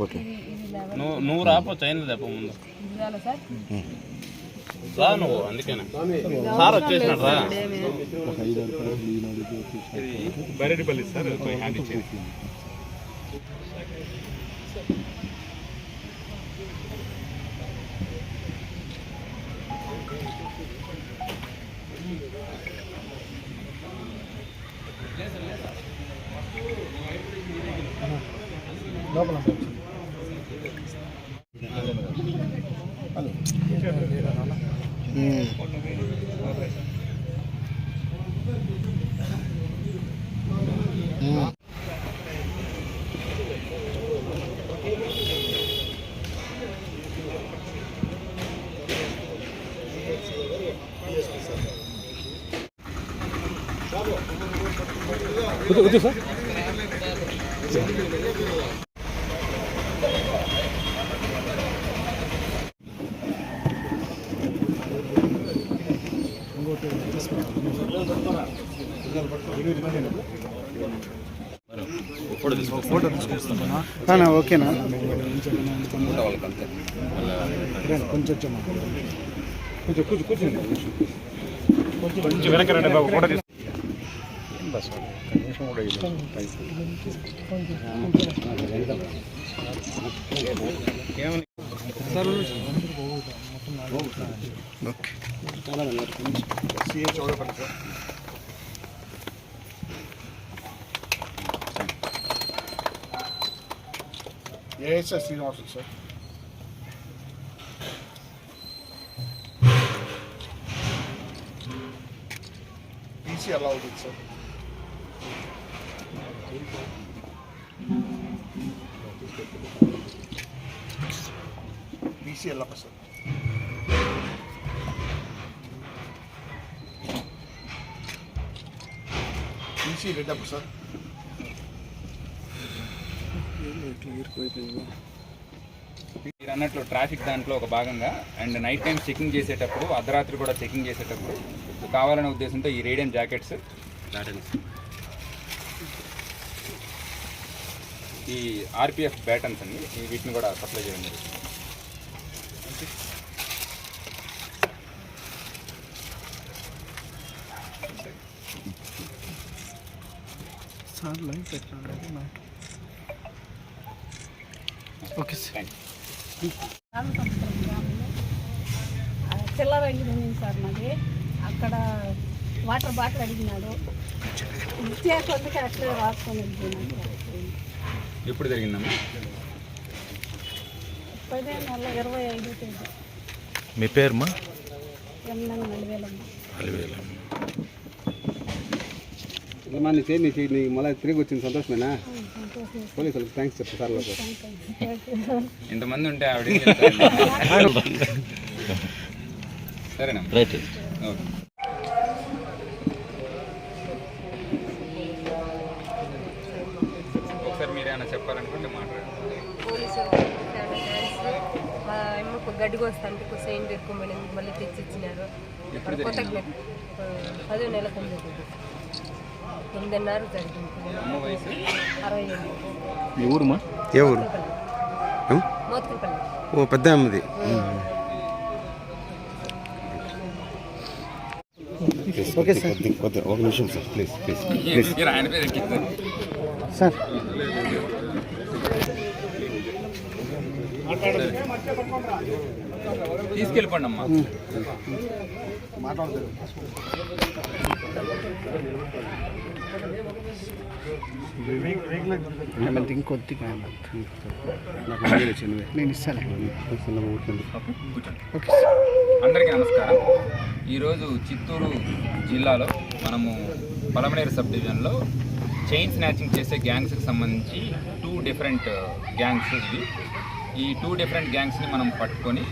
Okay నువ్వు రాపో chain లేపో ముందు రా నువ్వు, అందుకేనా సార్ వచ్చేసినాడు రా. బైరెడ్డిపల్లి సార్ హ్యాండ్ ఇచ్చేది. లోపల సార్ ఫోటో ఓకేనా కొంచెం కొంచెం వెనక రండి బాబు, ఫోటో తీసు. ASS Srinivasulu sir. పీసీ అలా అవుతుంది sir. PC Yellappa sir. PC Reddappa sir. మీరు అన్నట్లు ట్రాఫిక్ దాంట్లో ఒక భాగంగా అండ్ నైట్ టైం చెకింగ్ చేసేటప్పుడు, అర్ధరాత్రి కూడా చెకింగ్ చేసేటప్పుడు కావాలనే ఉద్దేశంతో ఈ రేడియం జాకెట్స్, ఈ ఆర్పిఎఫ్ బ్యాటన్స్ అండి, వీటిని కూడా సప్లై చేయడం జరుగుతుంది. సార్ లైన్ పెట్టండి. Okay sir. చిల్లర అడిగింది సార్ నాది. అక్కడ వాటర్ బాటిల్ అడిగినాడు, ఇచ్చేకొందుకు అట్లే రాసుకొని వెళ్ళిపోయినాడు. ఎప్పుడు జరిగిందమ్మా? 15/25 తేదీ. మీ పేరుమా? ఎమ్మెల్యే నలివేలమ్మ. మళ్ళీ తిరిగి వచ్చింది, సంతోషమేనా? పోలీసులకు థ్యాంక్స్ చెప్పు సార్. ఇంతమంది ఉంటే ఆవిడ సరేనా? రైట్. ఓకే. ఒకసారి మీరేమైనా చెప్పాలనుకుంటే మాట్లాడండి. గడ్డికి వస్తాంటే సెయింట్ ఎక్కువ మళ్ళీ తెచ్చిచ్చినారు. కొత్త 10 నెలల కింద 8:30 జరిగింది. 65. ఈ ఊరుమా? ఏ ఊరు? మోత్కులపల్లి. ఓ పెద్ద అమ్మది. Okay sir. ఒక నిమిషం సార్, ప్లీజ్ ప్లీజ్ సార్. తీసుకెళ్ళిపోండి అమ్మా. ఇంకొద్దిగా నేను ఇస్తాను. అందరికీ నమస్కారం. ఈరోజు చిత్తూరు జిల్లాలో మనము పలమనేరు సబ్ డివిజన్లో చైన్ స్నాచింగ్ చేసే గ్యాంగ్స్కి సంబంధించి 2 డిఫరెంట్ గ్యాంగ్స్ ఇవి. ఈ 2 డిఫరెంట్ గ్యాంగ్స్ని మనం పట్టుకొని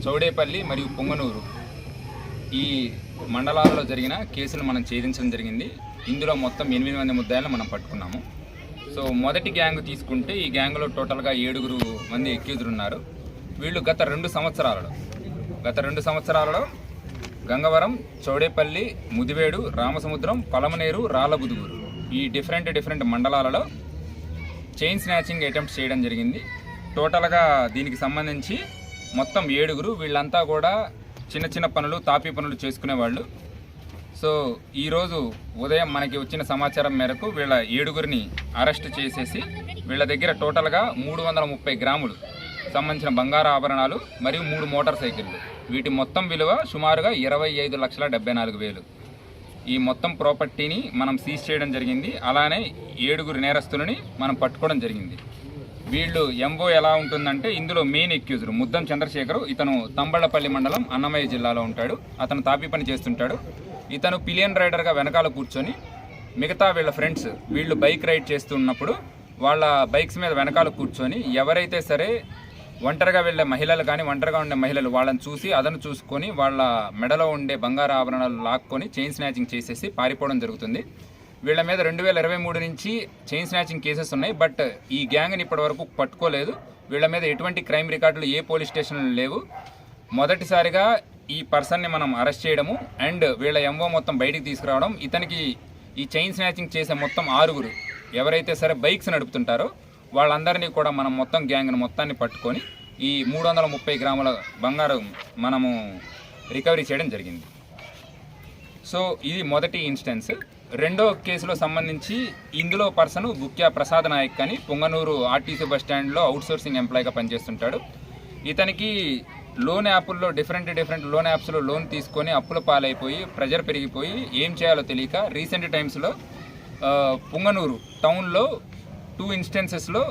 చౌడేపల్లి మరియు పొంగనూరు ఈ మండలాలలో జరిగిన కేసులు మనం ఛేదించడం జరిగింది. ఇందులో మొత్తం 8 మంది ముద్దాయిలను మనం పట్టుకున్నాము. సో మొదటి గ్యాంగ్ తీసుకుంటే ఈ గ్యాంగ్లో టోటల్గా 7 మంది అక్యూజ్డ్ ఉన్నారు. వీళ్ళు గత 2 సంవత్సరాలలో గంగవరం, చౌడేపల్లి, ముదివేడు, రామసముద్రం, పలమనేరు, రాళ్ళబుదుగూరు ఈ డిఫరెంట్ మండలాలలో చైన్ స్నాచింగ్ అటెంప్ట్ చేయడం జరిగింది. టోటల్గా దీనికి సంబంధించి మొత్తం 7. వీళ్ళంతా కూడా చిన్న పనులు, తాపీ పనులు చేసుకునేవాళ్ళు. సో ఈరోజు ఉదయం మనకి వచ్చిన సమాచారం మేరకు వీళ్ళ 7 అరెస్ట్ చేసేసి వీళ్ళ దగ్గర టోటల్గా 330 గ్రాములు సంబంధించిన బంగారు ఆభరణాలు మరియు 3 మోటార్ సైకిళ్ళు, వీటి మొత్తం విలువ సుమారుగా 25,74,000. ఈ మొత్తం ప్రాపర్టీని మనం సీజ్ చేయడం జరిగింది. అలానే 7 నేరస్తులని మనం పట్టుకోవడం జరిగింది. వీళ్ళు ఎంఓ ఎలా ఉంటుందంటే, ఇందులో మెయిన్ అక్యూజర్ ముద్దం చంద్రశేఖర్, ఇతను తంబళ్లపల్లి మండలం అన్నమయ్య జిల్లాలో ఉంటాడు. అతను తాపీ పని చేస్తుంటాడు. ఇతను పిలియన్ రైడర్గా వెనకాల కూర్చొని మిగతా వీళ్ళ ఫ్రెండ్స్ వీళ్ళు బైక్ రైడ్ చేస్తున్నప్పుడు వాళ్ళ బైక్స్ మీద వెనకాల కూర్చొని ఎవరైతే సరే ఒంటరిగా వెళ్ళే మహిళలు కానీ ఒంటరిగా ఉండే మహిళలు వాళ్ళని చూసి అదను చూసుకొని వాళ్ళ మెడలో ఉండే బంగారు ఆభరణాలు లాక్కొని చైన్ స్నాచింగ్ చేసేసి పారిపోవడం జరుగుతుంది. వీళ్ళ మీద 2023 నుంచి చైన్ స్నాచింగ్ కేసెస్ ఉన్నాయి. బట్ ఈ గ్యాంగ్ని ఇప్పటివరకు పట్టుకోలేదు. వీళ్ళ మీద ఎటువంటి క్రైమ్ రికార్డులు ఏ పోలీస్ స్టేషన్లు లేవు. మొదటిసారిగా ఈ పర్సన్ని మనం అరెస్ట్ చేయడము అండ్ వీళ్ళ ఎంఓ మొత్తం బయటికి తీసుకురావడం. ఇతనికి ఈ చైన్ స్నాచింగ్ చేసే మొత్తం 6 ఎవరైతే సరే బైక్స్ నడుపుతుంటారో వాళ్ళందరినీ కూడా మనం మొత్తం గ్యాంగ్ను మొత్తాన్ని పట్టుకొని ఈ 330 గ్రాముల బంగారం మనము రికవరీ చేయడం జరిగింది. సో ఇది మొదటి ఇన్స్టెన్స్. రెండో కేసులో సంబంధించి ఇందులో పర్సన్ గుక్యా ప్రసాద్ నాయక్ అని పొంగనూరు ఆర్టీసీ బస్ స్టాండ్లో అవుట్సోర్సింగ్ ఎంప్లాయ్గా పనిచేస్తుంటాడు. ఇతనికి లోన్ యాప్ల్లో డిఫరెంట్ లోన్ యాప్స్లో లోన్ తీసుకొని అప్పుల పాలైపోయి ప్రెజర్ పెరిగిపోయి ఏం చేయాలో తెలియక రీసెంట్ టైమ్స్లో పొంగనూరు టౌన్లో 2 ఇన్స్టెన్సెస్లో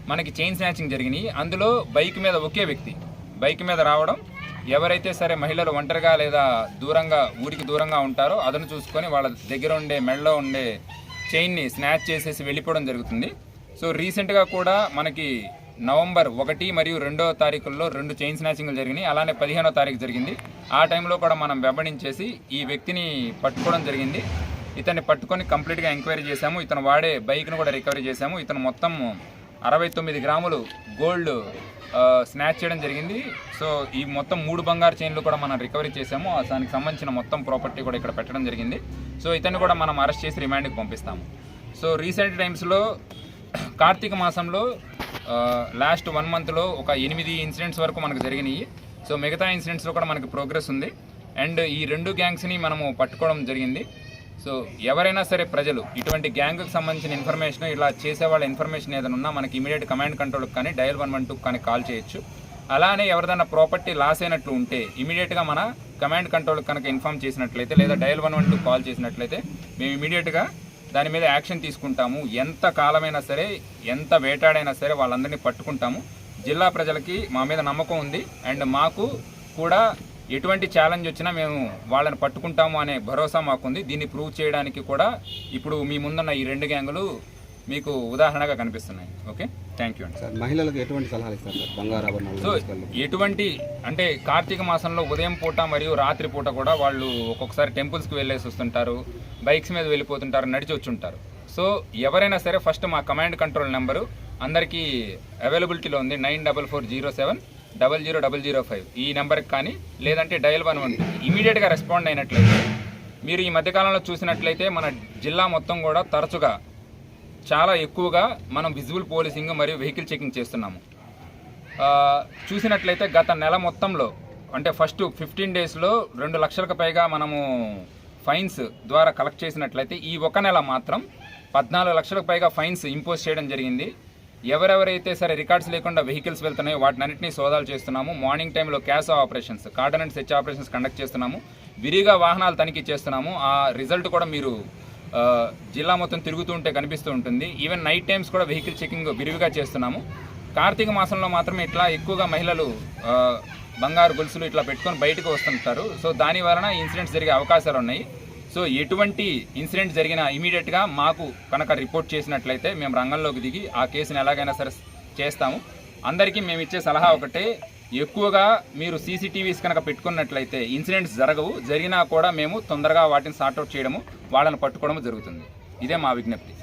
మనకి చైన్ స్నాచింగ్ జరిగినాయి. అందులో బైక్ మీద ఒకే వ్యక్తి బైక్ మీద రావడం, ఎవరైతే సరే మహిళలు ఒంటరిగా లేదా ఊరికి దూరంగా ఉంటారో అదను చూసుకొని వాళ్ళ దగ్గర ఉండే మెడలో ఉండే చైన్ని స్నాచ్ చేసేసి వెళ్ళిపోవడం జరుగుతుంది. సో రీసెంట్గా కూడా మనకి నవంబర్ 1 మరియు 2వ తారీఖుల్లో 2 చైన్ స్నాచింగ్లు జరిగినాయి. అలానే 15వ తారీఖు జరిగింది. ఆ టైంలో కూడా మనం వెంబడించేసి ఈ వ్యక్తిని పట్టుకోవడం జరిగింది. ఇతన్ని పట్టుకొని కంప్లీట్గా ఎంక్వైరీ చేశాము. ఇతను వాడే బైక్ను కూడా రికవరీ చేశాము. ఇతను మొత్తం 69 గ్రాములు గోల్డ్ స్నాచ్ చేయడం జరిగింది. సో ఈ మొత్తం 3 బంగారు చైన్లు కూడా మనం రికవరీ చేశాము. దానికి సంబంధించిన మొత్తం ప్రాపర్టీ కూడా ఇక్కడ పెట్టడం జరిగింది. సో ఇతన్ని కూడా మనం అరెస్ట్ చేసి రిమాండ్కి పంపిస్తాము. సో రీసెంట్ టైమ్స్లో కార్తీక మాసంలో లాస్ట్ 1 మంత్లో ఒక 8 ఇన్సిడెంట్స్ వరకు మనకు జరిగినాయి. సో మిగతా ఇన్సిడెంట్స్లో కూడా మనకి ప్రోగ్రెస్ ఉంది. అండ్ ఈ 2 గ్యాంగ్స్ని మనము పట్టుకోవడం జరిగింది. సో ఎవరైనా సరే ప్రజలు ఇటువంటి గ్యాంగ్కి సంబంధించిన ఇన్ఫర్మేషన్ ఇలా చేసే వాళ్ళ ఇన్ఫర్మేషన్ ఏదైనా ఉన్నా మనకి ఇమీడియట్ కమాండ్ కంట్రోల్కి కానీ డయల్ 112 కానీ కాల్ చేయొచ్చు. అలానే ఎవరిదైనా ప్రాపర్టీ లాస్ అయినట్లు ఉంటే ఇమీడియట్గా మన కమాండ్ కంట్రోల్కి కనుక ఇన్ఫామ్ చేసినట్లయితే లేదా డయల్ 112 కాల్ చేసినట్లయితే మేము ఇమీడియట్గా దాని మీద యాక్షన్ తీసుకుంటాము. ఎంత కాలమైనా సరే ఎంత వేటాడైనా సరే వాళ్ళందరినీ పట్టుకుంటాము. జిల్లా ప్రజలకి మా మీద నమ్మకం ఉంది. అండ్ మాకు కూడా ఎటువంటి ఛాలెంజ్ వచ్చినా మేము వాళ్ళని పట్టుకుంటాము అనే భరోసా మాకుంది. దీన్ని ప్రూవ్ చేయడానికి కూడా ఇప్పుడు మీ ముందున్న ఈ 2 గ్యాంగులు మీకు ఉదాహరణగా కనిపిస్తున్నాయి. ఓకే, థ్యాంక్ యూ అండి. సార్ మహిళలకు ఎటువంటి సలహాలు ఇస్తారు సార్ బంగారు ఆభరణాలు? సో ఎటువంటి అంటే కార్తీక మాసంలో ఉదయం పూట మరియు రాత్రి పూట కూడా వాళ్ళు ఒక్కొక్కసారి టెంపుల్స్కి వెళ్ళేసి వస్తుంటారు, బైక్స్ మీద వెళ్ళిపోతుంటారు, నడిచి వచ్చి ఉంటారు. సో ఎవరైనా సరే ఫస్ట్ మా కమాండ్ కంట్రోల్ నెంబరు అందరికీ అవైలబిలిటీలో ఉంది. 9407000005 ఈ నెంబర్కి కానీ లేదంటే డయల్ 112 ఇమీడియట్గా రెస్పాండ్ అయినట్లయితే మీరు ఈ మధ్యకాలంలో చూసినట్లయితే మన జిల్లా మొత్తం కూడా తరచుగా చాలా ఎక్కువగా మనం విజిబుల్ పోలీసింగ్ మరియు వెహికల్ చెకింగ్ చేస్తున్నాము. చూసినట్లయితే గత నెల మొత్తంలో అంటే ఫస్ట్ 15 డేస్లో 2 లక్షలకు పైగా మనము ఫైన్స్ ద్వారా కలెక్ట్ చేసినట్లయితే ఈ ఒక నెల మాత్రం 14 లక్షలకు పైగా ఫైన్స్ ఇంపోజ్ చేయడం జరిగింది. ఎవరెవరైతే సరే రికార్డ్స్ లేకుండా వెహికల్స్ వెళ్తున్నాయో వాటినన్నింటినీ సోదాలు చేస్తున్నాము. మార్నింగ్ టైంలో cash operations, cordon and search operations conduct చేస్తున్నాము. విరిగా వాహనాలు తనిఖీ చేస్తున్నాము. ఆ రిజల్ట్ కూడా మీరు జిల్లా మొత్తం తిరుగుతూ ఉంటే కనిపిస్తూ ఉంటుంది. ఈవెన్ నైట్ టైమ్స్ కూడా వెహికల్ చెకింగ్ విరివిగా చేస్తున్నాము. కార్తీక మాసంలో మాత్రం ఇట్లా ఎక్కువగా మహిళలు బంగారు గొలుసులు ఇట్లా పెట్టుకొని బయటకు వస్తుంటారు. సో దాని వలన ఇన్సిడెంట్స్ జరిగే అవకాశాలు ఉన్నాయి. సో ఎటువంటి ఇన్సిడెంట్ జరిగినా ఇమీడియట్గా మాకు కనుక రిపోర్ట్ చేసినట్లయితే మేము రంగంలోకి దిగి ఆ కేసుని ఎలాగైనా సరే చేస్తాము. అందరికీ మేము ఇచ్చే సలహా ఒకటే, ఎక్కువగా మీరు సీసీటీవీస్ కనుక పెట్టుకున్నట్లయితే ఇన్సిడెంట్స్ జరగవు. జరిగినా కూడా మేము తొందరగా వాటిని సార్ట్అవుట్ చేయడము, వాళ్ళని పట్టుకోవడము జరుగుతుంది. ఇదే మా విజ్ఞప్తి.